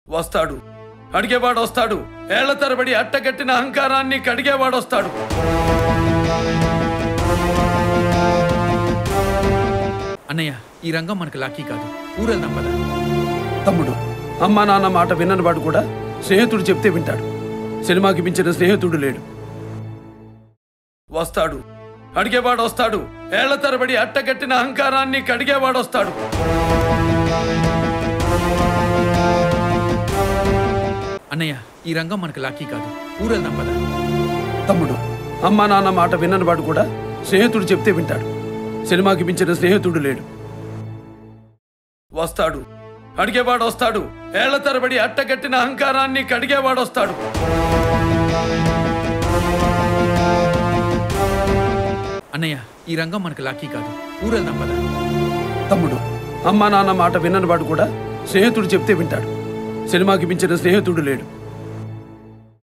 వస్తాడు, అడిగేవాడు వస్తాడు. ఏళ్ల తరబడి అట్టగట్టిన అహంకారాన్ని కడిగేవాడు వస్తాడు. అన్నయ్య, ఈ రంగం మనకు లాకీ కాదు, ఊరెళ్దాం పద. తమ్ముడు, అమ్మా నాన్న మాట విన్నని వాడు కూడా స్నేహితుడు చెప్తే వింటాడు. సినిమాకి మించిన స్నేహితుడు లేడు. వస్తాడు, అడిగేవాడు వస్తాడు. ఏళ్ల తరబడి అట్టగట్టిన అహంకారాన్ని కడిగేవాడు వస్తాడు. అన్నయ్య, ఈ రంగం మనకు లాకీ కాదు, ఊరెళ్దాం పద. తమ్ముడు, అమ్మా నాన్న మాట విన్నని వాడు కూడా స్నేహితుడు చెప్తే వింటాడు. సినిమాకి మించిన స్నేహితుడు లేడు. వస్తాడు, అడిగేవాడు వస్తాడు. ఏళ్ల తరబడి అట్టగట్టిన అహంకారాన్ని కడిగేవాడు వస్తాడు. అన్నయ్య, ఈ రంగం మనకు లాకీ కాదు, ఊరెళ్దాం పద. తమ్ముడు, అమ్మా నాన్న మాట విన్నని వాడు కూడా స్నేహితుడు చెప్తే వింటాడు. సినిమాకి మించిన స్నేహితుడు లేడు.